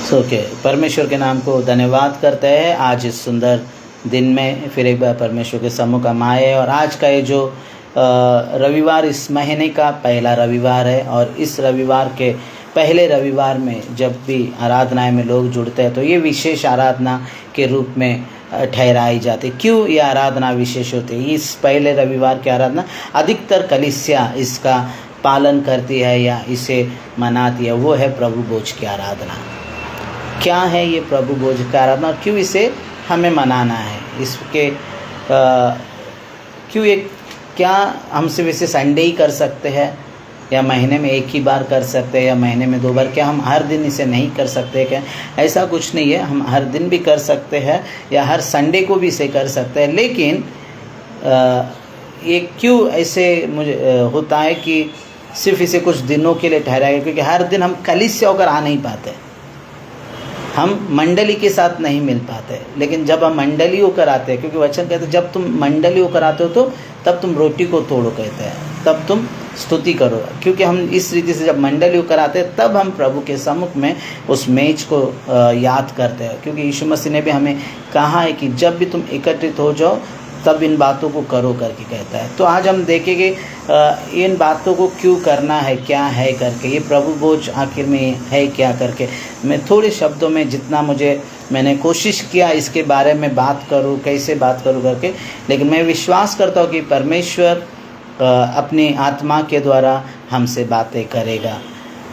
Okay, परमेश्वर के नाम को धन्यवाद करते हैं। आज इस सुंदर दिन में फिर एक बार परमेश्वर के सम्मुख हम आए और आज का ये जो रविवार इस महीने का पहला रविवार है और इस रविवार के पहले रविवार में जब भी आराधनाएं में लोग जुड़ते हैं तो ये विशेष आराधना के रूप में ठहराई जाती है। क्यों ये आराधना विशेष होती है? इस पहले रविवार की आराधना अधिकतर कलीसिया इसका पालन करती है या इसे मनाती है, वो है प्रभु भोज की आराधना। क्या है ये प्रभु भोज की आराधना और क्यों इसे हमें मनाना है? इसके क्यों एक क्या हम सिर्फ इसे संडे ही कर सकते हैं या महीने में एक ही बार कर सकते हैं या महीने में 2 बार? क्या हम हर दिन इसे नहीं कर सकते? क्या ऐसा कुछ नहीं है, हम हर दिन भी कर सकते हैं या हर संडे को भी इसे कर सकते हैं। लेकिन ये क्यों ऐसे मुझे होता है कि सिर्फ इसे कुछ दिनों के लिए ठहराया? क्योंकि हर दिन हम कलीसिया होकर आ नहीं पाते, हम मंडली के साथ नहीं मिल पाते। लेकिन जब हम मंडली होकर आते हैं, क्योंकि वचन कहते हैं जब तुम मंडली होकर आते हो तो तब तुम रोटी को तोड़ो, कहते हैं तब तुम स्तुति करो। क्योंकि हम इस रीति से जब मंडली होकर आते हैं तब हम प्रभु के सम्मुख में उस मेज को याद करते हैं। क्योंकि यीशु मसीह ने भी हमें कहा है कि जब भी तुम एकत्रित हो जाओ तब इन बातों को करो करके कहता है। तो आज हम देखेंगे इन बातों को क्यों करना है, क्या है करके, ये प्रभु भोज आखिर में है क्या करके। मैं थोड़े शब्दों में जितना मैंने कोशिश किया इसके बारे में बात करूं, कैसे बात करूं करके। लेकिन मैं विश्वास करता हूं कि परमेश्वर अपनी आत्मा के द्वारा हमसे बातें करेगा।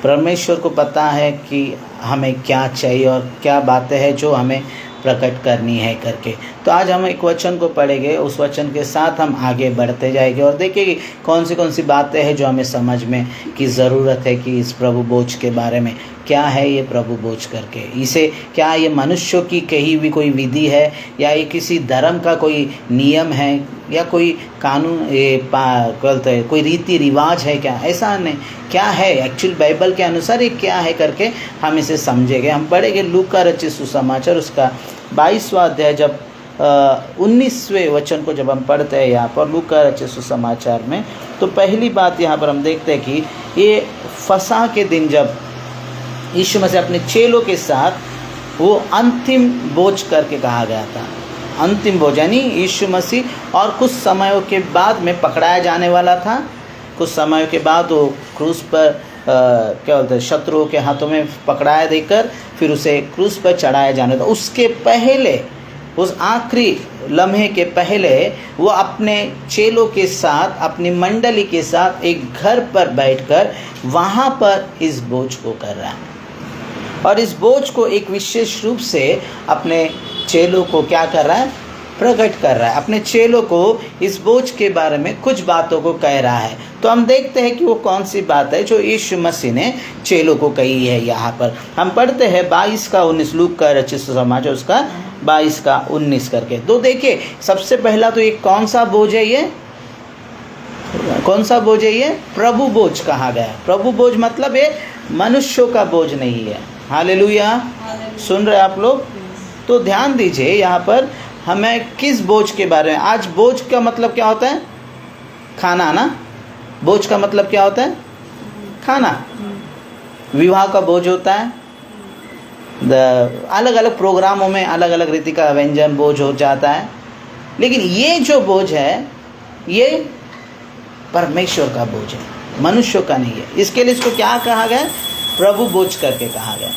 परमेश्वर को पता है कि हमें क्या चाहिए और क्या बातें हैं जो हमें प्रकट करनी है करके। तो आज हम एक वचन को पढ़ेंगे, उस वचन के साथ हम आगे बढ़ते जाएंगे और देखेंगे कौन सी बातें हैं जो हमें समझ में की ज़रूरत है कि इस प्रभु भोज के बारे में क्या है ये प्रभु भोज करके। इसे क्या ये मनुष्यों की कही हुई कोई विधि है या ये किसी धर्म का कोई नियम है या कोई कानून कहते हैं कोई रीति रिवाज है? क्या ऐसा नहीं, क्या है एक्चुअल बाइबल के अनुसार ये क्या है करके हम इसे समझेंगे। हम पढ़ेंगे लूका रचित सुसमाचार उसका 22वां अध्याय जब 19वें वचन को जब हम पढ़ते हैं यहाँ पर लूका रचित सुसमाचार में, तो पहली बात यहाँ पर हम देखते हैं कि ये फसह के दिन जब यीशु मसीह अपने चेलों के साथ वो अंतिम भोज करके कहा गया था। अंतिम भोज यानी यीशु मसीह और कुछ समयों के बाद में पकड़ाया जाने वाला था। कुछ समयों के बाद वो क्रूस पर क्या बोलते हैं शत्रुओं के हाथों में पकड़ाया देकर फिर उसे क्रूस पर चढ़ाया जाने था। उसके पहले, उस आखिरी लम्हे के पहले वो अपने चेलों के साथ, अपनी मंडली के साथ एक घर पर बैठकर वहाँ पर इस भोज को कर रहा है और इस बोझ को एक विशेष रूप से अपने चेलों को क्या कर रहा है? प्रकट कर रहा है। अपने चेलों को इस बोझ के बारे में कुछ बातों को कह रहा है। तो हम देखते हैं कि वो कौन सी बात है जो यीशु मसीह ने चेलों को कही है। यहाँ पर हम पढ़ते हैं 22 का 19 लूका रचित सुसमाचार उसका 22 का 19 करके। तो देखिए सबसे पहला तो ये कौन सा बोझ है? ये कौन सा बोझ है? ये प्रभु बोझ कहा गया। प्रभु बोझ मतलब ये मनुष्यों का बोझ नहीं है। हालेलुया, सुन रहे आप लोग? तो ध्यान दीजिए यहाँ पर हमें किस बोझ के बारे में। आज बोझ का मतलब क्या होता है? खाना ना। बोझ का मतलब क्या होता है? खाना। विवाह का बोझ होता है, अलग अलग प्रोग्रामों में अलग अलग रीति का व्यंजन बोझ हो जाता है। लेकिन ये जो बोझ है ये परमेश्वर का बोझ है, मनुष्यों का नहीं है। इसके लिए इसको क्या कहा गया? प्रभु बोझ करके कहा गया।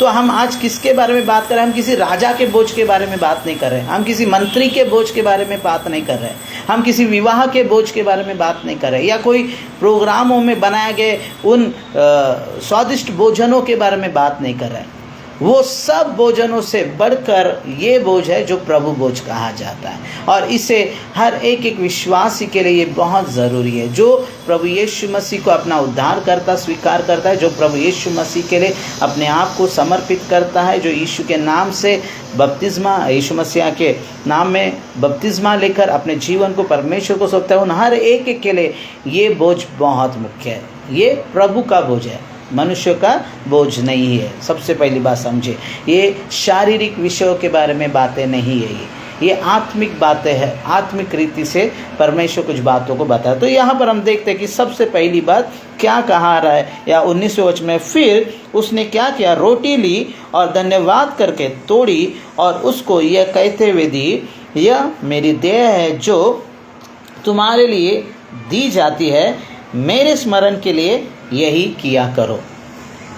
तो हम आज किसके बारे में बात कर रहे हैं? हम किसी राजा के बोझ के बारे में बात नहीं कर रहे हैं, हम किसी मंत्री के बोझ के बारे में बात नहीं कर रहे हैं, हम किसी विवाह के बोझ के बारे में बात नहीं कर रहे या कोई प्रोग्रामों में बनाए गए उन स्वादिष्ट भोजनों के बारे में बात नहीं कर रहे हैं। वो सब भोजनों से बढ़कर ये बोझ है जो प्रभु बोझ कहा जाता है और इसे हर एक विश्वासी के लिए ये बहुत ज़रूरी है जो प्रभु यीशु मसीह को अपना उद्धार करता स्वीकार करता है, जो प्रभु यीशु मसीह के लिए अपने आप को समर्पित करता है, जो यीशु के नाम से बपतिस्मा, यीशु मसीह के नाम में बपतिस्मा लेकर अपने जीवन को परमेश्वर को सौंपता है। उन हर एक के लिए ये बोझ बहुत मुख्य है। ये प्रभु का बोझ है, मनुष्य का बोझ नहीं है। सबसे पहली बात समझे, ये शारीरिक विषयों के बारे में बातें नहीं है। ये आत्मिक बातें हैं, आत्मिक रीति से परमेश्वर कुछ बातों को बताया। तो यहाँ पर हम देखते हैं कि सबसे पहली बात क्या कहा रहा है, या 19वें वचन में, फिर उसने क्या किया, रोटी ली और धन्यवाद करके तोड़ी और उसको यह कहते हुए दी, यह मेरी देह है जो तुम्हारे लिए दी जाती है, मेरे स्मरण के लिए यही किया करो।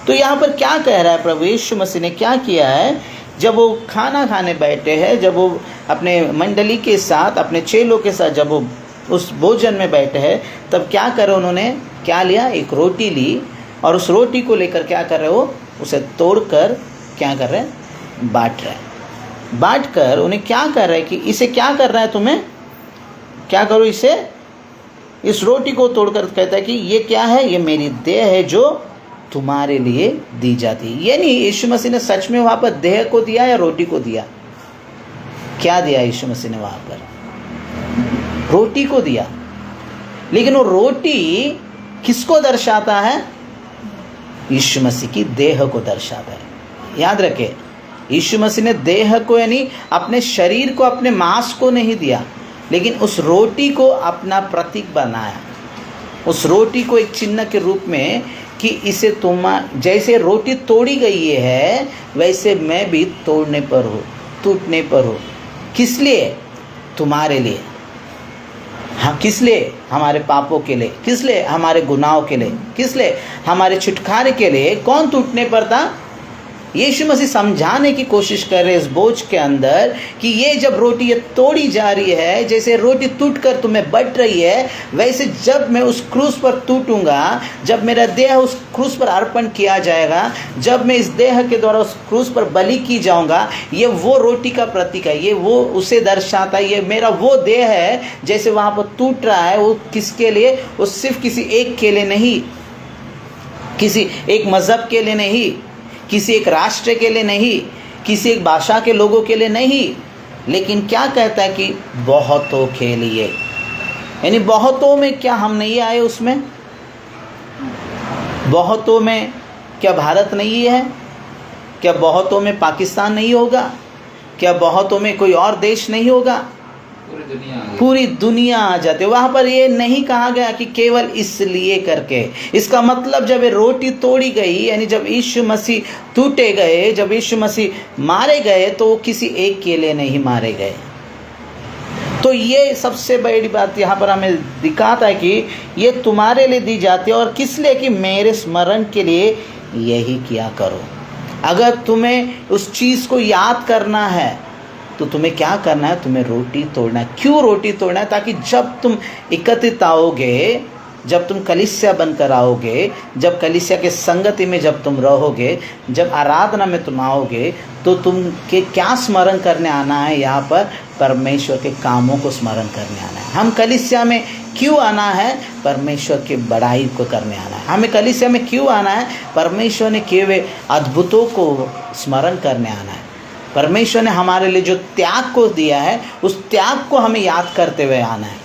तो यहाँ पर क्या कह रहा है, प्रभु यीशु मसीह ने क्या किया है, जब वो खाना खाने बैठे हैं, जब वो अपने मंडली के साथ, अपने चेलों के साथ जब वो उस भोजन में बैठे हैं, तब क्या करे, उन्होंने क्या लिया, एक रोटी ली और उस रोटी को लेकर क्या कर रहे हो, उसे तोड़कर क्या कर रहे हैं, बांट रहे हैं। बांट कर उन्हें क्या कर रहे हैं कि इसे क्या करना है, तुम्हें क्या करो, इसे, इस रोटी को तोड़कर कहता है कि ये क्या है, ये मेरी देह है जो तुम्हारे लिए दी जाती है। यानी यीशु मसीह ने सच में वहाँ पर देह को दिया या रोटी को दिया? क्या दिया यीशु मसीह ने वहाँ पर? रोटी को दिया। लेकिन वो रोटी किसको दर्शाता है? यीशु मसीह की देह को दर्शाता है। याद रखे, यीशु मसीह ने देह को यानी अपने शरीर को, अपने मांस को नहीं दिया, लेकिन उस रोटी को अपना प्रतीक बनाया, उस रोटी को एक चिन्ह के रूप में कि इसे तुम, जैसे रोटी तोड़ी गई है वैसे मैं भी तोड़ने पर हूँ, टूटने पर हूँ। किस लिए? तुम्हारे लिए। हाँ, किस लिए? हमारे पापों के लिए। किस लिए? हमारे गुनाहों के लिए। किस लिए? हमारे छुटकारे के लिए। कौन टूटने पर था? यीशु मसीह समझाने की कोशिश कर रहे इस बोझ के अंदर कि ये जब रोटी ये तोड़ी जा रही है, जैसे रोटी टूटकर तुम्हें बट रही है, वैसे जब मैं उस क्रूस पर टूटूंगा, जब मेरा देह उस क्रूस पर अर्पण किया जाएगा, जब मैं इस देह के द्वारा उस क्रूस पर बलि की जाऊंगा, ये वो रोटी का प्रतीक है, ये वो उसे दर्शाता है, ये मेरा वो देह है। जैसे वहाँ पर टूट रहा है, वो किसके लिए? वो सिर्फ किसी एक के लिए नहीं, किसी एक मज़हब के लिए नहीं, किसी एक राष्ट्र के लिए नहीं, किसी एक भाषा के लोगों के लिए नहीं, लेकिन क्या कहता है कि बहुतों के लिए। यानी बहुतों में क्या हम नहीं आए उसमें? बहुतों में क्या भारत नहीं है? क्या बहुतों में पाकिस्तान नहीं होगा? क्या बहुतों में कोई और देश नहीं होगा? पूरी दुनिया आ जाती है। वहाँ पर ये नहीं कहा गया कि केवल इसलिए करके। इसका मतलब जब ये रोटी तोड़ी गई, यानी जब यीशु मसीह टूटे गए, जब यीशु मसीह मारे गए, तो वो किसी एक के लिए नहीं मारे गए। तो ये सबसे बड़ी बात यहाँ पर हमें दिखाता है कि ये तुम्हारे लिए दी जाती है। और किस लिए? कि मेरे स्मरण के लिए यही किया करो। अगर तुम्हें उस चीज़ को याद करना है तो तुम्हें क्या करना है? तुम्हें रोटी तोड़ना है। क्यों रोटी तोड़ना है? ताकि जब तुम एकत्रित आओगे, जब तुम कलीसिया बनकर आओगे, जब कलीसिया के संगति में जब तुम रहोगे, जब आराधना में तुम आओगे, तो तुम के क्या स्मरण करने आना है? यहाँ पर परमेश्वर के कामों को स्मरण करने आना है। हम कलीसिया में क्यों आना है? परमेश्वर की बड़ाई को करने आना है। हमें कलीसिया में क्यों आना है? परमेश्वर ने किए हुए अद्भुतों को स्मरण करने आना है। परमेश्वर ने हमारे लिए जो त्याग को दिया है, उस त्याग को हमें याद करते हुए आना है।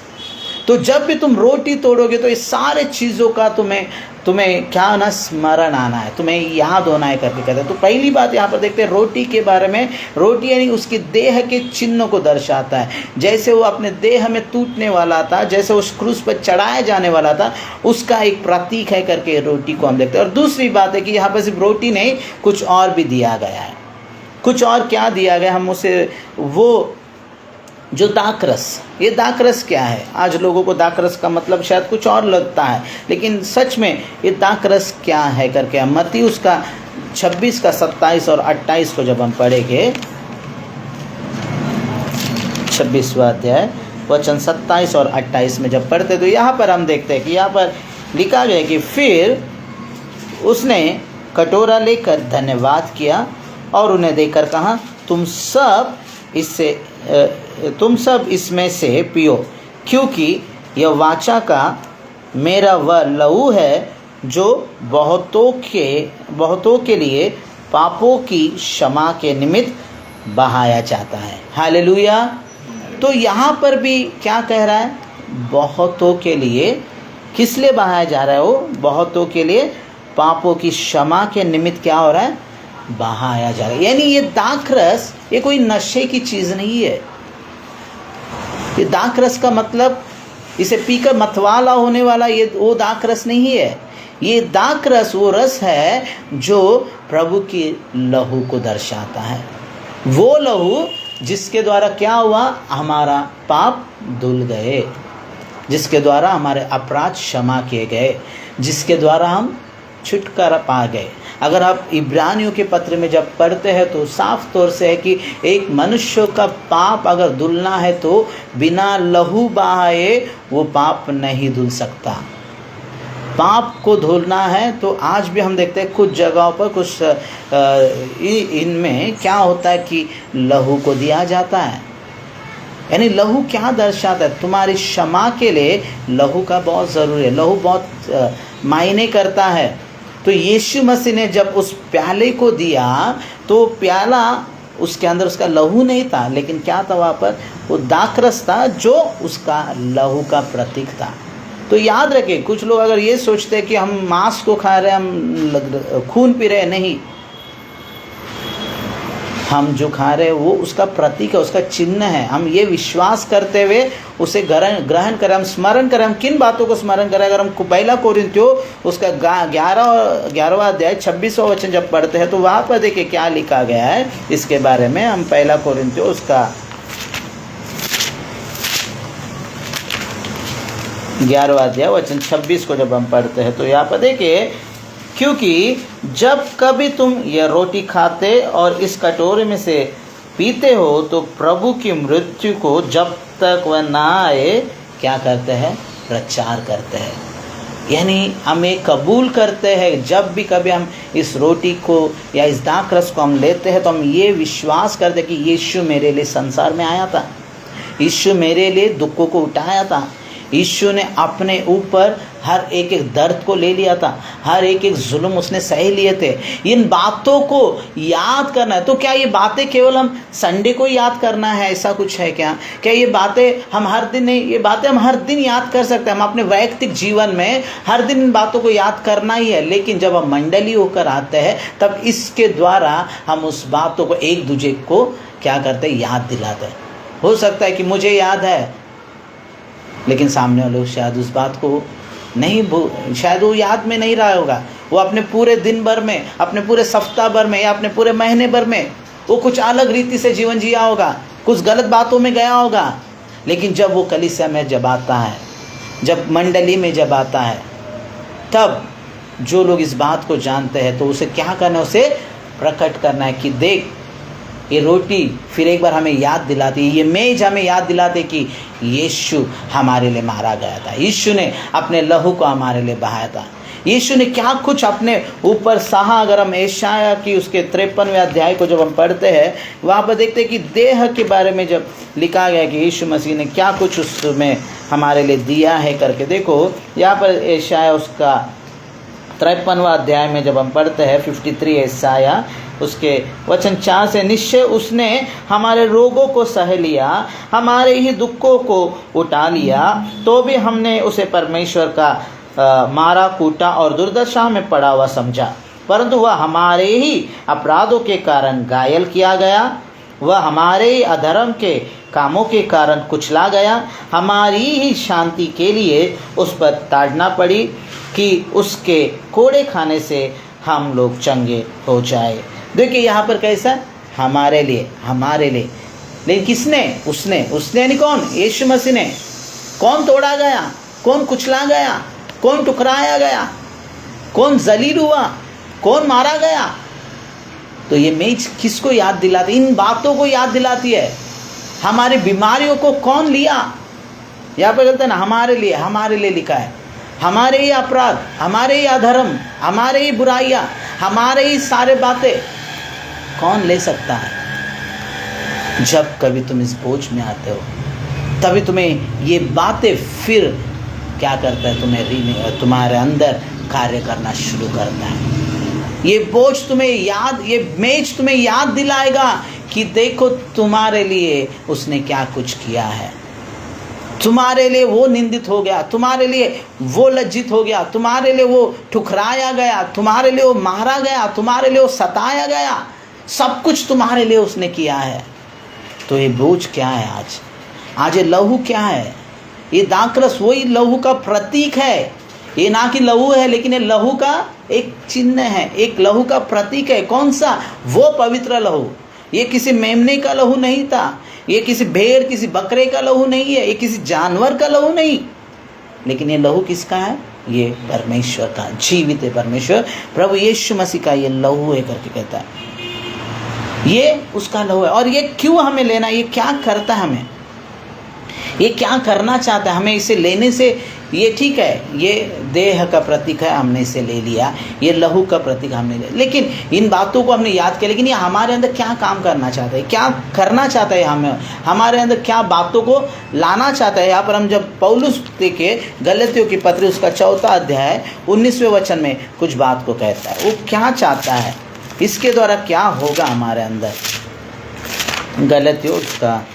तो जब भी तुम रोटी तोड़ोगे तो इस सारे चीज़ों का तुम्हें क्या होना? स्मरण आना है, तुम्हें याद होना है करके कहते हैं। तो पहली बात यहाँ पर देखते हैं रोटी के बारे में। रोटी यानी उसकी देह के चिन्ह को दर्शाता है। जैसे वो अपने देह में टूटने वाला था, जैसे उस क्रूस पर चढ़ाया जाने वाला था, उसका एक प्रतीक है करके रोटी को हम देखते हैं। और दूसरी बात है कि यहाँ पर सिर्फ रोटी नहीं, कुछ और भी दिया गया है। कुछ और क्या दिया गया? हम उसे, वो जो दाखरस, ये दाखरस क्या है? आज लोगों को दाखरस का मतलब शायद कुछ और लगता है, लेकिन सच में ये दाखरस क्या है करके हम मत्ती उसका 26 का 27 और 28 को जब हम पढ़ेंगे, 26वां अध्याय वचन 27 और 28 में जब पढ़ते, तो यहाँ पर हम देखते हैं कि यहाँ पर लिखा गया कि फिर उसने कटोरा लेकर धन्यवाद किया और उन्हें देकर कहा, तुम सब इसमें से पियो, क्योंकि यह वाचा का मेरा वह लहू है जो बहुतों के लिए पापों की क्षमा के निमित्त बहाया जाता है। हालेलुया। तो यहाँ पर भी क्या कह रहा है? बहुतों के लिए। किस लिए बहाया जा रहा है? वो बहुतों के लिए पापों की क्षमा के निमित्त क्या हो रहा है? बहाया जा रहा है। यानी ये दाखरस ये कोई नशे की चीज़ नहीं है। ये दाखरस का मतलब इसे पीकर मतवाला होने वाला ये वो दाखरस नहीं है। ये दाखरस वो रस है जो प्रभु की लहू को दर्शाता है। वो लहू जिसके द्वारा क्या हुआ, हमारा पाप धुल गए, जिसके द्वारा हमारे अपराध क्षमा किए गए, जिसके द्वारा हम छुटकारा पा गए। अगर आप इब्रानियों के पत्र में जब पढ़ते हैं तो साफ तौर से है कि एक मनुष्य का पाप अगर धुलना है तो बिना लहू बहाए वो पाप नहीं धुल सकता। पाप को धुलना है तो आज भी हम देखते हैं कुछ जगहों पर कुछ इनमें क्या होता है कि लहू को दिया जाता है। यानी लहू क्या दर्शाता है, तुम्हारी क्षमा के लिए लहू का बहुत ज़रूरी है, लहू बहुत मायने करता है। तो यीशु मसीह ने जब उस प्याले को दिया तो प्याला उसके अंदर उसका लहू नहीं था, लेकिन क्या था वहाँ पर, वो दाखरस था जो उसका लहू का प्रतीक था। तो याद रखें, कुछ लोग अगर ये सोचते हैं कि हम मांस को खा रहे हैं, हम खून पी रहे हैं, नहीं, हम जो खा रहे हैं वो उसका प्रतीक है, उसका चिन्ह है। हम ये विश्वास करते हुए उसे ग्रहण करें, हम स्मरण करें। हम किन बातों को स्मरण करें? अगर हम पहला कोरिन्थियों उसका 11वां अध्याय 26वां वचन जब पढ़ते हैं तो वहाँ पर देखिए क्या लिखा गया है इसके बारे में। हम पहला कोरिन्थियों उसका 11वां अध्याय वचन 26 को जब हम पढ़ते हैं तो यहाँ पर देखिए, क्योंकि जब कभी तुम यह रोटी खाते और इस कटोरे में से पीते हो तो प्रभु की मृत्यु को जब तक वह ना आए क्या करते हैं, प्रचार करते हैं। यानी हम ये कबूल करते हैं, जब भी कभी हम इस रोटी को या इस दाखरस को हम लेते हैं तो हम ये विश्वास करते हैं कि यीशु मेरे लिए संसार में आया था, यीशु मेरे लिए दुखों को उठाया था, यीशु ने अपने ऊपर हर एक दर्द को ले लिया था, हर एक जुल्म उसने सह लिए थे। इन बातों को याद करना है। तो क्या ये बातें केवल हम संडे को याद करना है, ऐसा कुछ है क्या? क्या ये बातें हम हर दिन नहीं, ये बातें हम हर दिन याद कर सकते हैं। हम अपने वैयक्तिक जीवन में हर दिन इन बातों को याद करना ही है, लेकिन जब हम मंडली होकर आते हैं तब इसके द्वारा हम उस बातों को एक दूसरे को क्या करते हैं, याद दिलाते हैं। हो सकता है कि मुझे याद है लेकिन सामने वाले लोग शायद उस बात को नहीं, शायद वो याद में नहीं रहा होगा। वो अपने पूरे दिन भर में, अपने पूरे सप्ताह भर में या अपने पूरे महीने भर में वो कुछ अलग रीति से जीवन जिया होगा, कुछ गलत बातों में गया होगा। लेकिन जब वो कलीसिया में जब आता है, जब मंडली में जब आता है, तब जो लोग इस बात को जानते हैं तो उसे क्या करना है, उसे प्रकट करना है कि देख ये रोटी फिर एक बार हमें याद दिलाती है, ये मेज हमें याद दिलाती है कि यीशु हमारे लिए मारा गया था, यीशु ने अपने लहू को हमारे लिए बहाया था, यीशु ने क्या कुछ अपने ऊपर सहा। अगर हम यशायाह की उसके 53वें अध्याय को जब हम पढ़ते हैं वहाँ पर देखते हैं कि देह के बारे में जब लिखा गया कि यीशु मसीह ने क्या कुछ उसमें हमारे लिए दिया है करके। देखो यहाँ पर यशायाह उसका 53वां अध्याय में जब हम पढ़ते हैं 53 यशायाह उसके वचन 4 से, निश्चय उसने हमारे रोगों को सह लिया, हमारे ही दुखों को उठा लिया, तो भी हमने उसे परमेश्वर का मारा कूटा और दुर्दशा में पड़ा हुआ समझा। परंतु वह हमारे ही अपराधों के कारण घायल किया गया, वह हमारे ही अधर्म के कामों के कारण कुचला गया, हमारी ही शांति के लिए उस पर ताड़ना पड़ी कि उसके कोड़े खाने से हम लोग चंगे हो जाए। देखिए यहाँ पर कैसा, हमारे लिए, हमारे लिए, लेकिन किसने? उसने यानी कौन? यीशु मसीह ने। कौन तोड़ा गया, कौन कुचला गया, कौन टुकराया गया, कौन जलील हुआ, कौन मारा गया? तो ये मेज किसको याद दिलाती? इन बातों को याद दिलाती है। हमारी बीमारियों को कौन लिया? यहाँ पर कहते हैं ना, हमारे लिए लिखा है। हमारे ही अपराध, हमारे ही अधर्म, हमारे ही बुराइयाँ, हमारे ही सारे बातें कौन ले सकता है? जब कभी तुम इस बोझ में आते हो तभी तुम्हें ये बातें फिर क्या करता है, तुम्हारे अंदर कार्य करना शुरू करता है। ये बोझ तुम्हें याद, ये मेज तुम्हें याद दिलाएगा कि देखो तुम्हारे लिए उसने क्या कुछ किया है। तुम्हारे लिए वो निंदित हो गया, तुम्हारे लिए वो लज्जित हो गया, तुम्हारे लिए वो ठुकराया गया, तुम्हारे लिए वो मारा गया, तुम्हारे लिए वो सताया गया, सब कुछ तुम्हारे लिए उसने किया है। तो ये बोझ क्या है आज? आज ये लहू क्या है? ये दाखरस वही लहू का प्रतीक है। ये ना कि लहू है, लेकिन ये लहू का एक चिन्ह है, एक लहू का प्रतीक है। कौन सा? वो पवित्र लहू। ये किसी मेमने का लहू नहीं था, ये किसी भेड़ किसी बकरे का लहू नहीं है, ये किसी जानवर का लहू नहीं, लेकिन ये लहू किसका है? ये परमेश्वर का, जीवित है परमेश्वर प्रभु यीशु मसीह का ये लहू है करके कहता है। ये उसका लहू है। और ये क्यों हमें लेना? ये क्या करता है हमें? ये क्या करना चाहता है हमें? इसे लेने से ये ठीक है, ये देह का प्रतीक है, हमने इसे ले लिया, ये लहू का प्रतीक हमने ले, लेकिन इन बातों को हमने याद किया, लेकिन ये हमारे अंदर क्या काम करना चाहता है, क्या करना चाहता है हमें, हमारे अंदर क्या बातों को लाना चाहता है। यहाँ पर हम जब पौलुस के गलतियों की पत्री उसका 4 अध्याय 19वें वचन में कुछ बात को कहता है, वो क्या चाहता है, इसके द्वारा क्या होगा हमारे अंदर। गलतियों का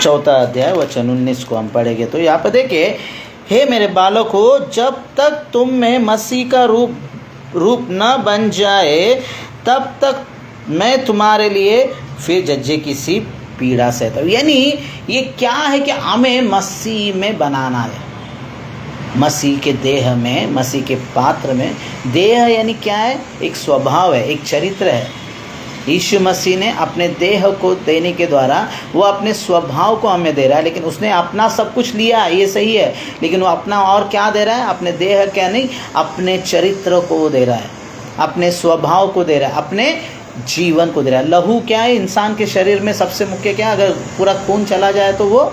4 अध्याय वचन 19 को हम पढ़ेंगे तो यहाँ पर देखिए, हे मेरे बालकों, जब तक तुम में मसीह का रूप न बन जाए तब तक मैं तुम्हारे लिए फिर जज्जे की सी पीड़ा सहता हूँ। यानी ये क्या है कि हमें मसीह में बनाना है, मसीह के देह में, मसीह के पात्र में। देह यानी क्या है? एक स्वभाव है, एक चरित्र है। यीशु मसीह ने अपने देह को देने के द्वारा वो अपने स्वभाव को हमें दे रहा है, लेकिन उसने अपना सब कुछ लिया, ये सही है, लेकिन वो अपना और क्या दे रहा है? अपने देह क्या नहीं, अपने चरित्र को वो दे रहा है, अपने स्वभाव को दे रहा है, अपने जीवन को दे रहा है। लहू क्या है? इंसान के शरीर में सबसे मुख्य क्या है? अगर पूरा खून चला जाए तो वो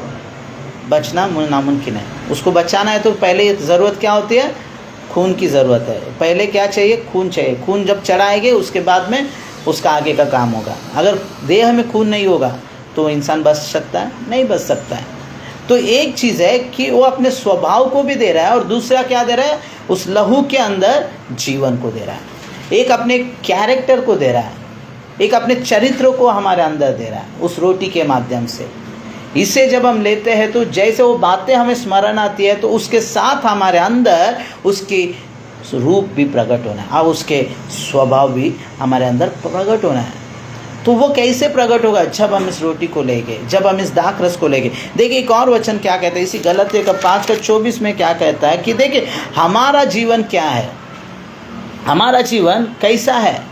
बचना नामुमकिन है। उसको बचाना है तो पहले ज़रूरत क्या होती है? खून की ज़रूरत है। पहले क्या चाहिए? खून चाहिए। खून जब चढ़ाएंगे उसके बाद में उसका आगे का काम होगा। अगर देह में खून नहीं होगा तो इंसान बच सकता है? नहीं बच सकता है। तो एक चीज़ है कि वो अपने स्वभाव को भी दे रहा है, और दूसरा क्या दे रहा है? उस लहू के अंदर जीवन को दे रहा है, एक अपने कैरेक्टर को दे रहा है, एक अपने चरित्र को हमारे अंदर दे रहा है उस रोटी के माध्यम से। इसे जब हम लेते हैं तो जैसे वो बातें हमें स्मरण आती है तो उसके साथ हमारे अंदर उसकी रूप भी प्रकट होना है और उसके स्वभाव भी हमारे अंदर प्रकट होना है। तो वो कैसे प्रकट होगा? जब हम इस रोटी को लेंगे, जब हम इस दाख रस को लेंगे। देखिए एक और वचन क्या कहता है इसी गलतियों का 5:24 में क्या कहता है कि देखिए हमारा जीवन क्या है, हमारा जीवन कैसा है,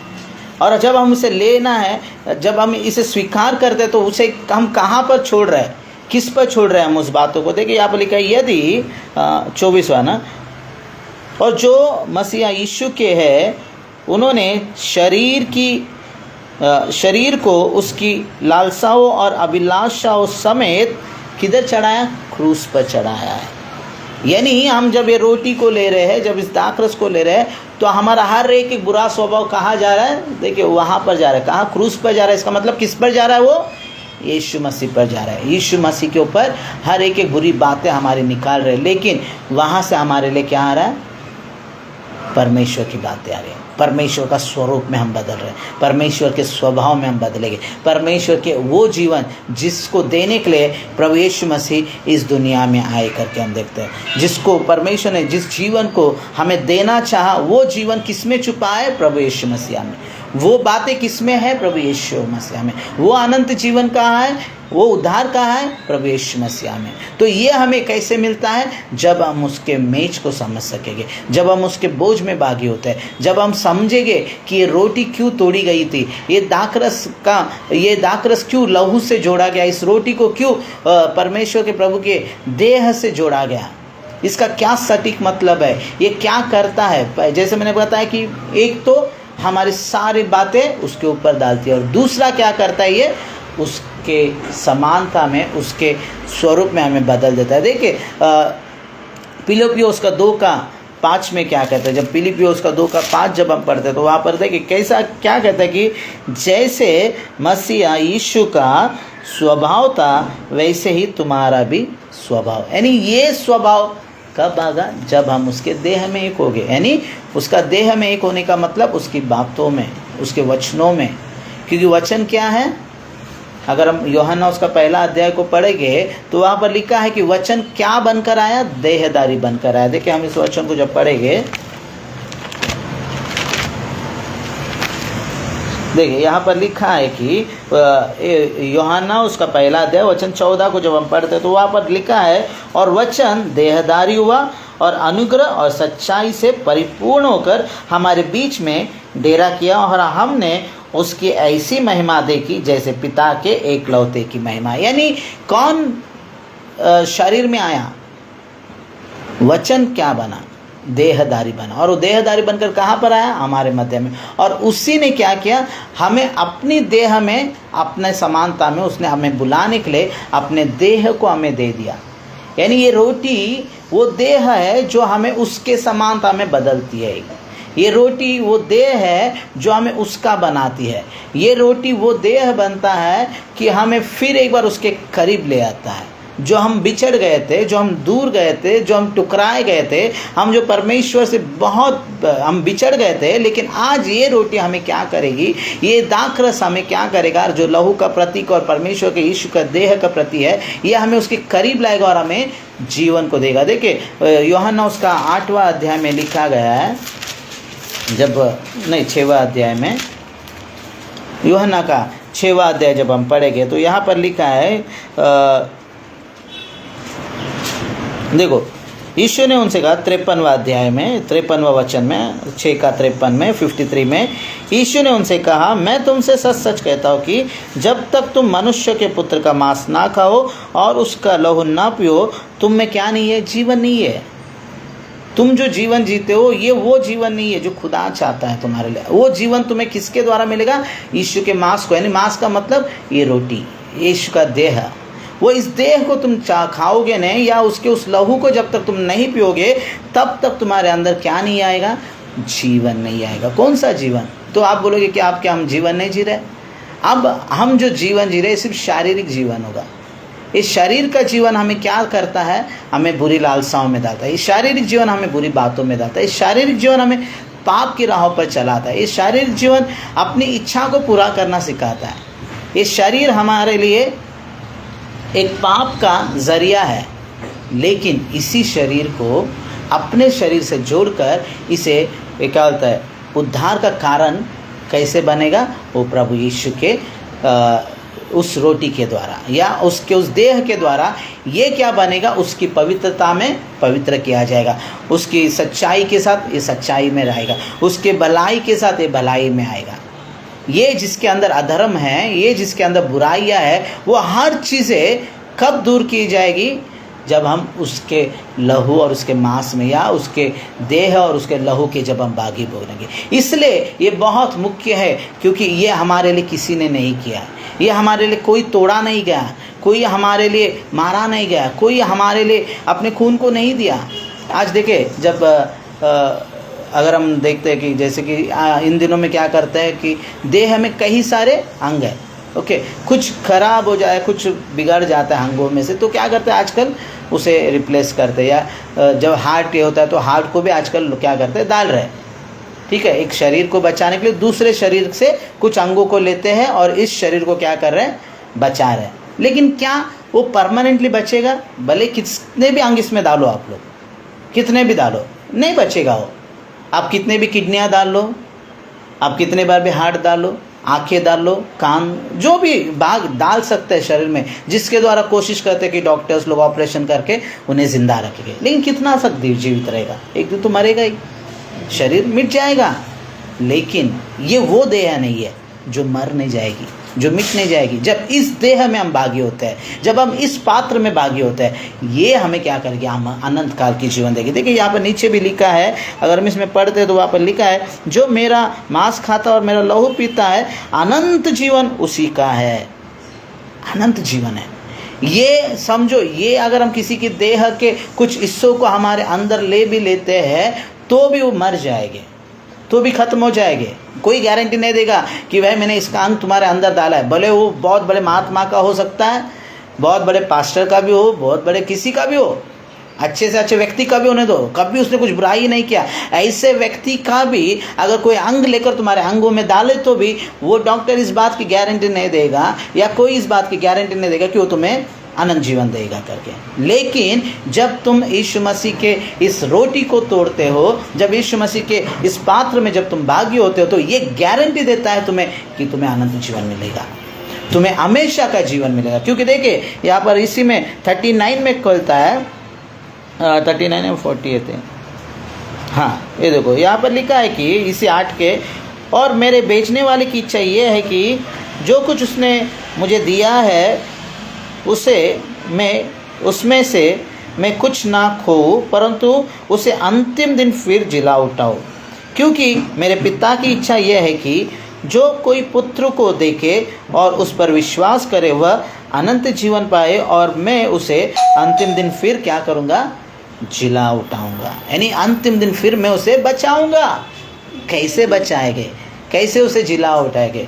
और जब हम इसे लेना है, जब हम इसे स्वीकार करते हैं तो उसे हम कहाँ पर छोड़ रहे हैं, किस पर छोड़ रहे हैं हम उस बातों को। देखिए यहाँ पर लिखा है, यदि 24वां ना, और जो मसीहा यीशु के है उन्होंने शरीर को उसकी लालसाओं और अभिलाषाओं समेत किधर चढ़ाया? क्रूस पर चढ़ाया है। यानी हम जब ये रोटी को ले रहे हैं, जब इस दाखरस को ले रहे हैं, तो हमारा हर एक बुरा स्वभाव कहाँ जा रहा है? देखिए वहाँ पर जा रहा है। कहाँ? क्रूस पर जा रहा है। इसका मतलब किस पर जा रहा है? वो यीशु मसीह पर जा रहा है। यीशु मसीह के ऊपर हर एक बुरी बातें हमारी निकाल रहे हैं, लेकिन वहाँ से हमारे लिए क्या आ रहा है? परमेश्वर की बातें आ रही है। परमेश्वर का स्वरूप में हम बदल रहे हैं, परमेश्वर के स्वभाव में हम बदलेंगे, परमेश्वर के वो जीवन जिसको देने के लिए प्रभु यीशु मसीह इस दुनिया में आए करके हम देखते हैं। जिसको परमेश्वर ने, जिस जीवन को हमें देना चाहा, वो जीवन किसमें छुपा है? प्रभु यीशु मसीह में। वो बातें किसमें है? प्रभु यीशु मसीह में। वो अनंत जीवन कहाँ है? वो उद्धार कहाँ है? प्रभु यीशु मसीह में। तो ये हमें कैसे मिलता है? जब हम उसके मेज को समझ सकेंगे, जब हम उसके बोझ में भागी होते हैं, जब हम समझेंगे कि ये रोटी क्यों तोड़ी गई थी, ये दाखरस क्यों लहू से जोड़ा गया, इस रोटी को क्यों परमेश्वर के प्रभु के देह से जोड़ा गया, इसका क्या सटीक मतलब है, ये क्या करता है। जैसे मैंने बताया कि एक तो हमारी सारी बातें उसके ऊपर डालती है, और दूसरा क्या करता है? ये उसके समानता में, उसके स्वरूप में हमें बदल देता है। देखिए फिलिप्पियोस का 2:5 में क्या कहता है? जब फिलिप्पियोस का 2:5 जब हम पढ़ते हैं तो वहाँ पर देखिए कैसा क्या कहता है कि जैसे मसीहा यीशु का स्वभाव था वैसे ही तुम्हारा भी स्वभाव। यानी ये स्वभाव कब आगा? जब हम उसके देह में एक हो गए। यानी उसका देह में एक होने का मतलब उसकी बातों में, उसके वचनों में। क्योंकि वचन क्या है? अगर हम यूहन्ना उसका 1 अध्याय को पढ़ेंगे तो वहाँ पर लिखा है कि वचन क्या बनकर आया? देहधारी बनकर आया। देखिए हम इस वचन को जब पढ़ेंगे देखिए यहाँ पर लिखा है कि यूहन्ना उसका पहला अध्याय वचन 14 को जब हम पढ़ते तो वहाँ पर लिखा है, और वचन देहधारी हुआ और अनुग्रह और सच्चाई से परिपूर्ण होकर हमारे बीच में डेरा किया, और हमने उसकी ऐसी महिमा देखी जैसे पिता के एकलौते की महिमा। यानी कौन शरीर में आया? वचन क्या बना? देहधारी बना, और वो देहधारी बनकर कहाँ पर आया? हमारे मध्य में। और उसी ने क्या किया? हमें अपनी देह में, अपने समानता में उसने हमें बुलाने के लिए अपने देह को हमें दे दिया। यानी ये रोटी वो देह है जो हमें उसके समानता में बदलती है। ये रोटी वो देह है जो हमें उसका बनाती है। ये रोटी वो देह बनता है कि हमें फिर एक बार उसके करीब ले आता है। जो हम बिछड़ गए थे, जो हम दूर गए थे, जो हम टुकराए गए थे, हम जो परमेश्वर से बहुत हम बिछड़ गए थे, लेकिन आज ये रोटी हमें क्या करेगी? ये दाखरस हमें क्या करेगा? जो लहू का प्रतीक और परमेश्वर के यीशु का देह का प्रतीक है, ये हमें उसके करीब लाएगा और हमें जीवन को देगा। देखिए यूहन्ना उसका 8वां अध्याय में लिखा गया है, जब नहीं 6वां अध्याय में, यूहन्ना का 6वां अध्याय जब हम पढ़ेंगे तो यहाँ पर लिखा है, देखो यीशु ने उनसे कहा 53वां अध्याय में 53वां वचन में 6 का 53 में 53 में यीशु ने उनसे कहा, मैं तुमसे सच सच कहता हूँ कि जब तक तुम मनुष्य के पुत्र का मांस ना खाओ और उसका लहू ना पियो, तुम में क्या नहीं है? जीवन नहीं है। तुम जो जीवन जीते हो ये वो जीवन नहीं है जो खुदा चाहता है तुम्हारे लिए। वो जीवन तुम्हें किसके द्वारा मिलेगा? यीशु के मांस को। यानी मांस का मतलब ये रोटी, यीशु का देह। वो इस देह को तुम खाओगे नहीं, या उसके उस लहू को जब तक तुम नहीं पियोगे, तब तक तुम्हारे अंदर क्या नहीं आएगा? जीवन नहीं आएगा। कौन सा जीवन? तो आप बोलोगे कि आप क्या हम जीवन नहीं जी रहे? अब हम जो जीवन जी रहे सिर्फ शारीरिक जीवन होगा। इस शरीर का जीवन हमें क्या करता है? हमें बुरी लालसाओं में डालता है। इस शारीरिक जीवन हमें बुरी बातों में डालता है। इस शारीरिक जीवन हमें पाप की राहों पर चलाता है। इस शारीरिक जीवन अपनी इच्छा को पूरा करना सिखाता है। इस शरीर हमारे लिए एक पाप का जरिया है, लेकिन इसी शरीर को अपने शरीर से जोड़कर इसे क्या होता है? उद्धार का कारण कैसे बनेगा? वो प्रभु यीशु के उस रोटी के द्वारा या उसके उस देह के द्वारा। ये क्या बनेगा? उसकी पवित्रता में पवित्र किया जाएगा। उसकी सच्चाई के साथ ये सच्चाई में रहेगा। उसके भलाई के साथ ये भलाई में आएगा। ये जिसके अंदर अधर्म है, ये जिसके अंदर बुराइयां है, वो हर चीज़ें कब दूर की जाएगी? जब हम उसके लहू और उसके मांस में, या उसके देह और उसके लहू के जब हम भागी भोगेंगे। इसलिए ये बहुत मुख्य है, क्योंकि ये हमारे लिए किसी ने नहीं किया। ये हमारे लिए कोई तोड़ा नहीं गया, कोई हमारे लिए मारा नहीं गया, कोई हमारे लिए अपने खून को नहीं दिया। आज देखिए, जब अगर हम देखते हैं कि जैसे कि इन दिनों में क्या करते हैं कि देह में कई सारे अंग हैं, ओके, कुछ खराब हो जाए, कुछ बिगड़ जाता है अंगों में से, तो क्या करते हैं आजकल? उसे रिप्लेस करते हैं। या जब हार्ट ये होता है तो हार्ट को भी आजकल क्या करते हैं? डाल रहे हैं। ठीक है, एक शरीर को बचाने के लिए दूसरे शरीर से कुछ अंगों को लेते हैं और इस शरीर को क्या कर रहे हैं? बचा रहे हैं। लेकिन क्या वो परमानेंटली बचेगा? भले कितने भी अंग इसमें डालो, आप लोग कितने भी डालो, नहीं बचेगा वो। आप कितने भी किडनियाँ डाल लो, आप कितने बार भी हार्ट डालो, आंखें डाल लो, कान, जो भी भाग डाल सकते हैं शरीर में, जिसके द्वारा कोशिश करते हैं कि डॉक्टर्स लोग ऑपरेशन करके उन्हें जिंदा रखेंगे। लेकिन कितना तक जीवित रहेगा? एक दिन तो मरेगा ही, शरीर मिट जाएगा। लेकिन ये वो देह नहीं है जो मर नहीं जाएगी, जो मिट नहीं जाएगी। जब इस देह में हम भागी होते हैं, जब हम इस पात्र में भागी होते हैं, ये हमें क्या करेगी? हम अनंत काल की जीवन देगी। देखिए यहाँ पर नीचे भी लिखा है, अगर हम इसमें पढ़ते हैं तो वहाँ पर लिखा है, जो मेरा मांस खाता और मेरा लहू पीता है, अनंत जीवन उसी का है। अनंत जीवन है ये, समझो। ये अगर हम किसी के देह के कुछ हिस्सों को हमारे अंदर ले भी लेते हैं तो भी वो मर जाएंगे, तो भी खत्म हो जाएंगे। कोई गारंटी नहीं देगा कि भाई मैंने इसका अंग तुम्हारे अंदर डाला है। भले वो बहुत बड़े महात्मा का हो सकता है, बहुत बड़े पास्टर का भी हो, बहुत बड़े किसी का भी हो, अच्छे से अच्छे व्यक्ति का भी होने दो, कभी उसने कुछ बुराई नहीं किया, ऐसे व्यक्ति का भी अगर कोई अंग लेकर तुम्हारे अंगों में डाले तो भी वो डॉक्टर इस बात की गारंटी नहीं देगा, या कोई इस बात की गारंटी नहीं देगा कि वो तुम्हें अनंत जीवन देगा करके। लेकिन जब तुम यीशु मसीह के इस रोटी को तोड़ते हो, जब यीशु मसीह के इस पात्र में जब तुम भागी होते हो, तो ये गारंटी देता है तुम्हें कि तुम्हें अनंत जीवन मिलेगा, तुम्हें हमेशा का जीवन मिलेगा। क्योंकि देखिए यहाँ पर इसी में 39 में खोलता है, 39 में 48 है, हाँ ये देखो यहाँ पर लिखा है कि इसी 8 के, और मेरे बेचने वाले की इच्छा ये है कि जो कुछ उसने मुझे दिया है उसमें से मैं कुछ ना खोऊं, परंतु उसे अंतिम दिन फिर जिला उठाऊं। क्योंकि मेरे पिता की इच्छा यह है कि जो कोई पुत्र को देखे और उस पर विश्वास करे वह अनंत जीवन पाए, और मैं उसे अंतिम दिन फिर क्या करूँगा, जिला उठाऊंगा। यानी अंतिम दिन फिर मैं उसे बचाऊंगा। कैसे बचाएंगे, कैसे उसे जिला उठाएंगे,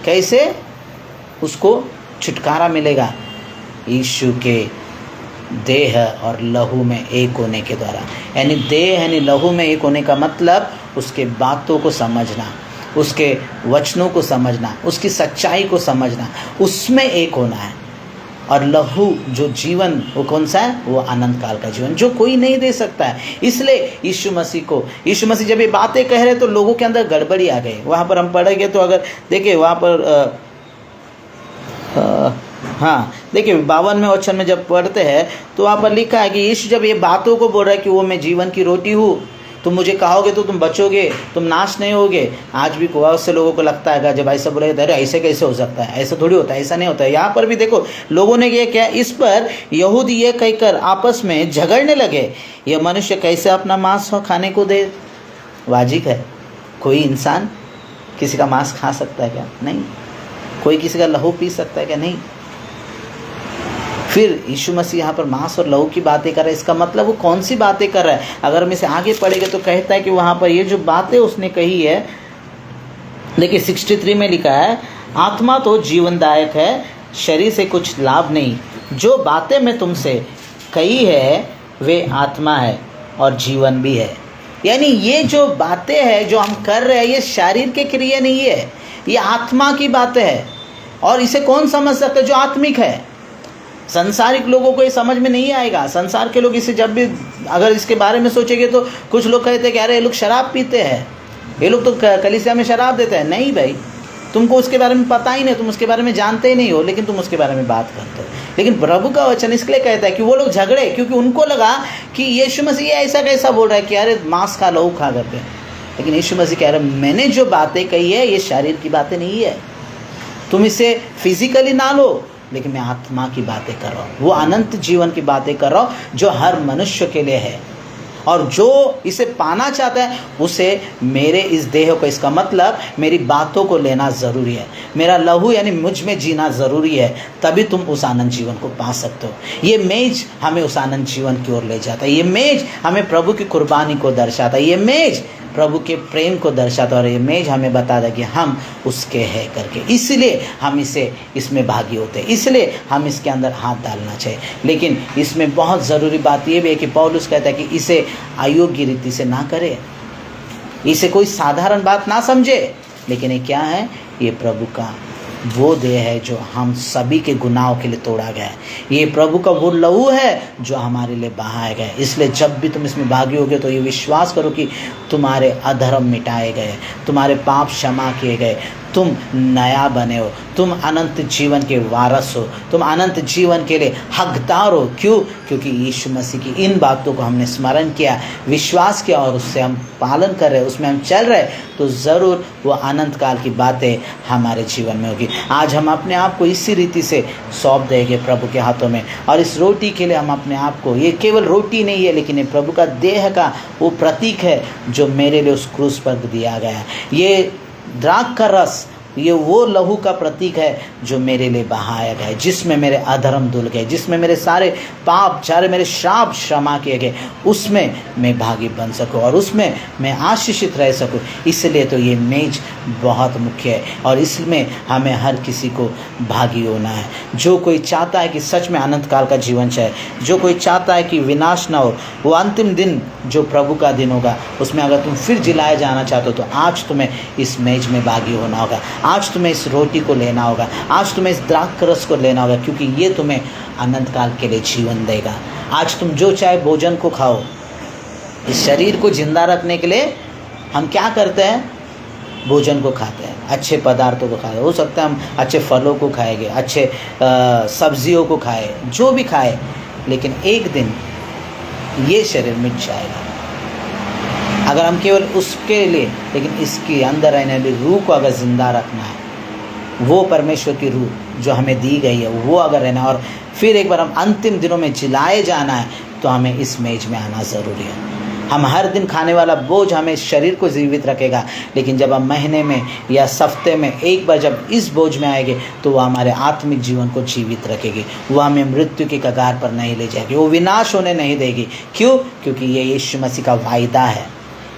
कैसे उसको छुटकारा मिलेगा? यीशु के देह और लहू में एक होने के द्वारा। यानी देह यानी लहू में एक होने का मतलब उसके बातों को समझना, उसके वचनों को समझना, उसकी सच्चाई को समझना, उसमें एक होना है। और लहू जो जीवन वो कौन सा है? वो अनंत काल का जीवन जो कोई नहीं दे सकता है। इसलिए यीशु मसीह जब ये बातें कह रहे तो लोगों के अंदर गड़बड़ी आ गई। वहाँ पर हम पढ़ेंगे तो अगर देखिए वहाँ पर हाँ देखिए 52वें वचन में जब पढ़ते हैं तो वहाँ पर लिखा है कि यीशु जब ये बातों को बोल रहा है कि वो मैं जीवन की रोटी हूँ, तुम मुझे कहोगे तो तुम बचोगे, तुम नाश नहीं होगे। आज भी बहुत से लोगों को लगता है जब ऐसा बोलेगा अरे ऐसे कैसे हो सकता है, ऐसा थोड़ी होता है, ऐसा नहीं होता है। यहाँ पर भी देखो लोगों ने ये क्या, इस पर यहूदी ये कहकर आपस में झगड़ने लगे, यह मनुष्य कैसे अपना मांस खाने को दे? वाजिब है? कोई इंसान किसी का मांस खा सकता है क्या? नहीं। कोई किसी का लहू पी सकता है क्या? नहीं। फिर यीशु मसीह यहाँ पर मांस और लहू की बातें कर रहा है, इसका मतलब वो कौन सी बातें कर रहा है? अगर हम इसे आगे पढ़ेंगे तो कहता है कि वहाँ पर ये जो बातें उसने कही है, देखिए 63 में लिखा है, आत्मा तो जीवनदायक है, शरीर से कुछ लाभ नहीं। जो बातें मैं तुमसे कही है वे आत्मा है और जीवन भी है। यानी ये जो बातें हैं जो हम कर रहे हैं ये शरीर के क्रिया नहीं है, ये आत्मा की बातें हैं। और इसे कौन समझ सकता है? जो आत्मिक है। संसारिक लोगों को ये समझ में नहीं आएगा। संसार के लोग इसे जब भी अगर इसके बारे में सोचेंगे तो कुछ लोग कहते हैं कि अरे ये लोग शराब पीते हैं, ये लोग तो कलीसिया में शराब देते हैं। नहीं भाई, तुमको उसके बारे में पता ही नहीं, तुम उसके बारे में जानते ही नहीं हो, लेकिन तुम उसके बारे में बात करते हो। लेकिन प्रभु का वचन इसलिए कहता है कि वो लोग झगड़े, क्योंकि उनको लगा कि यीशु मसीह ऐसा कैसा बोल रहा है कि अरे मांस खा लहू खा करके। लेकिन यीशु मसीह कह रहा है मैंने जो बातें कही है ये शरीर की बातें नहीं है, तुम इसे फिजिकली ना लो, लेकिन मैं आत्मा की बातें कर रहा हूँ, वो अनंत जीवन की बातें कर रहा हूँ जो हर मनुष्य के लिए है। और जो इसे पाना चाहता है उसे मेरे इस देह को, इसका मतलब मेरी बातों को लेना ज़रूरी है, मेरा लहू यानी मुझ में जीना ज़रूरी है, तभी तुम उस आनंद जीवन को पा सकते हो। ये मेज हमें उस आनंद जीवन की ओर ले जाता है, ये मेज हमें प्रभु की कुर्बानी को दर्शाता है, ये मेज प्रभु के प्रेम को दर्शाता है, और ये मेज हमें बताता है कि हम उसके हैं करके। इसलिए हम इसमें भागी होते हैं, इसलिए हम इसके अंदर हाथ डालना चाहिए। लेकिन इसमें बहुत ज़रूरी बात ये भी है कि पौलुस कहता है कि इसे अयोग्य रीति से ना करे, इसे कोई साधारण बात ना समझे। लेकिन ये क्या है? ये प्रभु का वो देह है जो हम सभी के गुनाहों के लिए तोड़ा गया है, ये प्रभु का वो लहू है जो हमारे लिए बहाया गया है। इसलिए जब भी तुम इसमें भागी होगे तो ये विश्वास करो कि तुम्हारे अधर्म मिटाए गए, तुम्हारे पाप क्षमा किए गए, तुम नया बने हो, तुम अनंत जीवन के वारस हो, तुम अनंत जीवन के लिए हकदार हो। क्यों? क्योंकि यीशु मसीह की इन बातों को हमने स्मरण किया, विश्वास किया और उससे हम पालन कर रहे हैं, उसमें हम चल रहे हैं, तो ज़रूर वो अनंत काल की बातें हमारे जीवन में होगी। आज हम अपने आप को इसी रीति से सौंप देंगे प्रभु के हाथों में, और इस रोटी के लिए हम अपने आप को, ये केवल रोटी नहीं है लेकिन ये प्रभु का देह का वो प्रतीक है जो मेरे लिए उस क्रूस पर दिया गया है। ये द्राख का रस ये वो लहू का प्रतीक है जो मेरे लिए बहाया गया है, जिसमें मेरे अधर्म धुल गए, जिसमें मेरे सारे पाप, सारे मेरे श्राप क्षमा किए गए, उसमें मैं भागी बन सकूं और उसमें मैं आशीषित रह सकूं। इसलिए तो ये मेज बहुत मुख्य है और इसमें हमें हर किसी को भागी होना है। जो कोई चाहता है कि सच में अनंत काल का जीवन चाहे, जो कोई चाहता है कि विनाश ना हो, वो अंतिम दिन जो प्रभु का दिन होगा उसमें अगर तुम फिर जिलाए जाना चाहते हो तो आज तुम्हें इस मेज में भागी होना होगा। आज तुम्हें इस रोटी को लेना होगा, आज तुम्हें इस द्राक्ष रस को लेना होगा, क्योंकि ये तुम्हें अनंत काल के लिए जीवन देगा। आज तुम जो चाहे भोजन को खाओ। इस शरीर को जिंदा रखने के लिए हम क्या करते हैं? भोजन को खाते हैं, अच्छे पदार्थों को खाते हैं। हो सकता है हम अच्छे फलों को खाएंगे, अच्छे सब्जियों को खाए, जो भी खाए, लेकिन एक दिन ये शरीर मिट जाएगा। अगर हम केवल उसके लिए, लेकिन इसके अंदर रहने वाली रूह को अगर ज़िंदा रखना है, वो परमेश्वर की रूह जो हमें दी गई है वो अगर रहना, और फिर एक बार हम अंतिम दिनों में जिलाए जाना है, तो हमें इस मेज में आना ज़रूरी है। हम हर दिन खाने वाला बोझ हमें शरीर को जीवित रखेगा, लेकिन जब हम महीने में या हफ्ते में एक बार जब इस बोझ में आएंगे, तो वो हमारे आत्मिक जीवन को जीवित रखेगी। वो हमें मृत्यु के कगार पर नहीं ले जाएगी, वो विनाश होने नहीं देगी। क्यों? क्योंकि ये यीशु मसीह का वायदा है,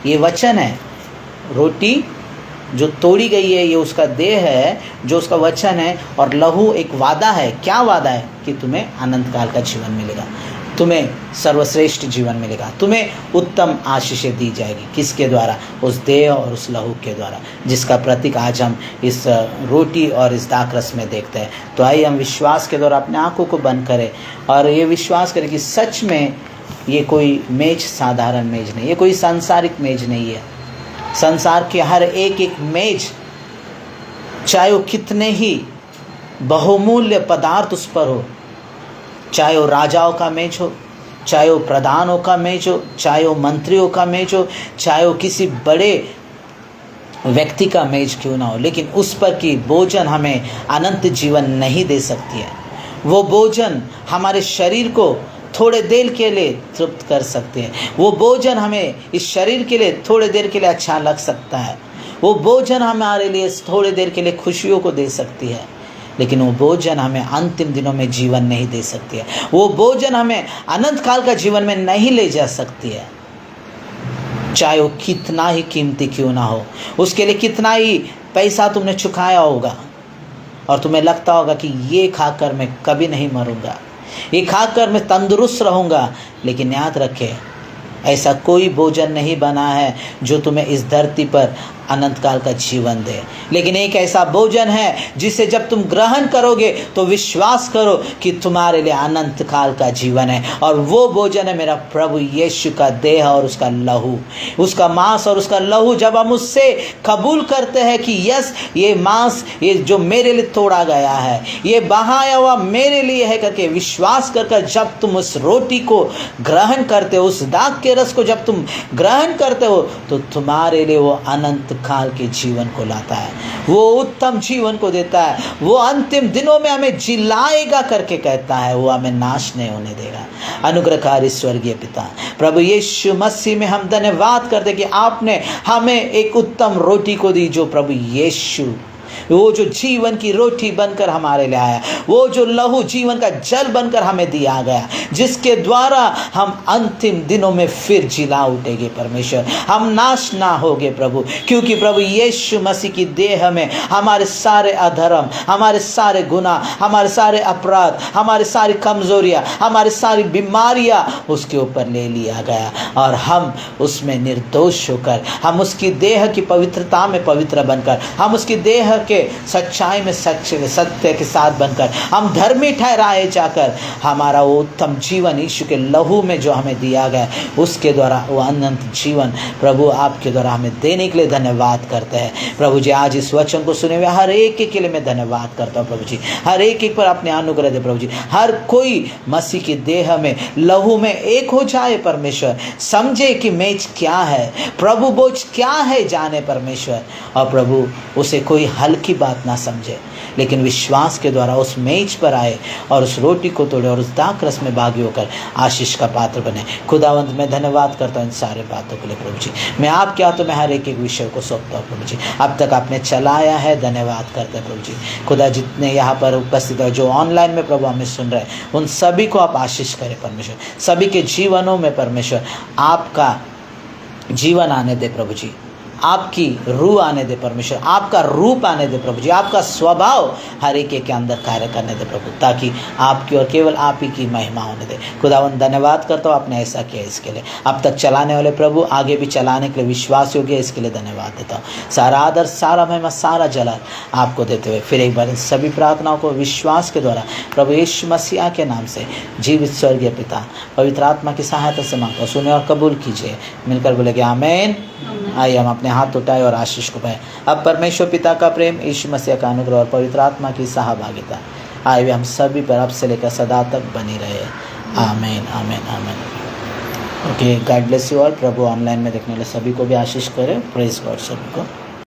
ये वचन है। रोटी जो तोड़ी गई है ये उसका देह है, जो उसका वचन है, और लहू एक वादा है। क्या वादा है? कि तुम्हें अनंत काल का जीवन मिलेगा, तुम्हें सर्वश्रेष्ठ जीवन मिलेगा, तुम्हें उत्तम आशीषें दी जाएगी। किसके द्वारा? उस देह और उस लहू के द्वारा, जिसका प्रतीक आज हम इस रोटी और इस दाखरस में देखते हैं। तो आइए हम विश्वास के द्वारा अपने आंखों को बंद करें और ये विश्वास करें कि सच में ये कोई मेज साधारण मेज नहीं, ये कोई सांसारिक मेज नहीं है। संसार के हर एक मेज, चाहे वो कितने ही बहुमूल्य पदार्थ उस पर हो, चाहे वो राजाओं का मेज हो, चाहे वो प्रधानों का मेज हो, चाहे वो मंत्रियों का मेज हो, चाहे वो किसी बड़े व्यक्ति का मेज क्यों ना हो, लेकिन उस पर की भोजन हमें अनंत जीवन नहीं दे सकती है। वो भोजन हमारे शरीर को थोड़े देर के लिए तृप्त कर सकते हैं, वो भोजन हमें इस शरीर के लिए थोड़े देर के लिए अच्छा लग सकता है, वो भोजन हमारे लिए थोड़े देर के लिए खुशियों को दे सकती है, लेकिन वो भोजन हमें अंतिम दिनों में जीवन नहीं दे सकती है। वो भोजन हमें अनंत काल का जीवन में नहीं ले जा सकती है, चाहे वो कितना ही कीमती क्यों ना हो। उसके लिए कितना ही पैसा तुमने चुकाया होगा और तुम्हें लगता होगा कि ये खाकर मैं कभी नहीं मरूंगा, ये खाकर मैं तंदुरुस्त रहूंगा, लेकिन याद रखें, ऐसा कोई भोजन नहीं बना है जो तुम्हें इस धरती पर अनंत काल का जीवन दे, लेकिन एक ऐसा भोजन है जिसे जब तुम ग्रहण करोगे तो विश्वास करो कि तुम्हारे लिए अनंत काल का जीवन है। और वो भोजन है मेरा प्रभु यीशु का देह और उसका लहू, उसका मांस और उसका लहू। जब हम उससे कबूल करते हैं कि यस, ये मांस, ये जो मेरे लिए तोड़ा गया है, ये बहाया हुआ मेरे लिए है करके विश्वास कर जब तुम उस रोटी को ग्रहण करते हो, उस दाख के रस को जब तुम ग्रहण करते हो, तो तुम्हारे लिए वो अनंत काल के जीवन को लाता है, वो उत्तम जीवन को देता है, वो अंतिम दिनों में हमें जिलाएगा करके कहता है, वो हमें नाश नहीं होने देगा। अनुग्रहकारी स्वर्गीय पिता प्रभु यीशु मसीह में हम धन्यवाद करते कि आपने हमें एक उत्तम रोटी को दी, जो प्रभु यीशु, वो जो जीवन की रोटी बनकर हमारे लिए आया, वो जो लहू जीवन का जल बनकर हमें दिया गया, जिसके द्वारा हम अंतिम दिनों में फिर जिला उठेंगे परमेश्वर, हम नाश ना होगे प्रभु, क्योंकि प्रभु यीशु मसीह की देह में हमारे सारे अधर्म, हमारे सारे गुनाह, हमारे सारे अपराध, हमारी सारी कमजोरियां, हमारी सारी बीमारियां उसके ऊपर ले लिया गया, और हम उसमें निर्दोष होकर, हम उसकी देह की पवित्रता में पवित्र बनकर, हम उसकी देह के सच्चाई में सत्य के साथ बनकर, हम धर्मी ठहराए जाकर, हमारा वो उत्तम जीवन यीशु के लहू में जो हमें दिया गया, उसके द्वारा वो अनंत जीवन प्रभु आपके द्वारा हमें देने के लिए धन्यवाद करते हैं प्रभु जी। आज इस वचन को सुने हुए हर एक के लिए मैं धन्यवाद करता हूँ प्रभु जी, हर एक पर अपने अनुग्रह दे प्रभु जी। हर कोई मसीह की देह में, लहू में एक हो जाए परमेश्वर, समझे कि मेज क्या है, प्रभु बोझ क्या है जाने परमेश्वर, और प्रभु उसे कोई हल्की बात ना समझे, लेकिन विश्वास के द्वारा उस मेज पर आए और उस रोटी को तोड़े और उस दाख रस में भागी होकर आशीष का पात्र बने। खुदावंत मैं धन्यवाद करता हूँ इन सारे बातों के लिए प्रभु जी। मैं आपके हाथों में हर एक विषय को सौंपता हूँ प्रभु जी। अब तक आपने चलाया है, धन्यवाद करते हैं प्रभु जी। खुदा जितने यहाँ पर उपस्थित है, जो ऑनलाइन में प्रभु हमें सुन रहे हैं, उन सभी को आप आशीष करें परमेश्वर, सभी के जीवनों में परमेश्वर आपका जीवन आने दे प्रभु जी। आपकी रूह आने दे परमेश्वर, आपका रूप आने दे प्रभु जी, आपका स्वभाव हर एक के अंदर कार्य करने दे प्रभु, ताकि आपकी और केवल आप ही की महिमा होने दे। खुदावन धन्यवाद करता हूँ आपने ऐसा किया, इसके लिए अब तक चलाने वाले प्रभु आगे भी चलाने के लिए विश्वास योग्य, इसके लिए धन्यवाद देता हूँ। सारा आदर, सारा महिमा, सारा जलाल आपको देते हुए फिर एक बार इन सभी प्रार्थनाओं को विश्वास के द्वारा प्रभु यीशु मसीह के नाम से जीवित स्वर्गीय पिता पवित्र आत्मा की सहायता से मांगता हूँ, सुने और कबूल कीजिए। मिलकर बोलेंगे आमीन। आइए हम अपने हाथ उठाए और आशीष को पाए। अब परमेश्वर पिता का प्रेम, यीशु मसीह का अनुग्रह और पवित्र आत्मा की सहभागिता आए हुए हम सभी पर अब से लेकर सदा तक बनी रहे। आमीन आमीन आमीन। Okay, God bless you all. Prabhu online में देखने वाले सभी को भी आशीष करे। प्रेज गॉड सभी को।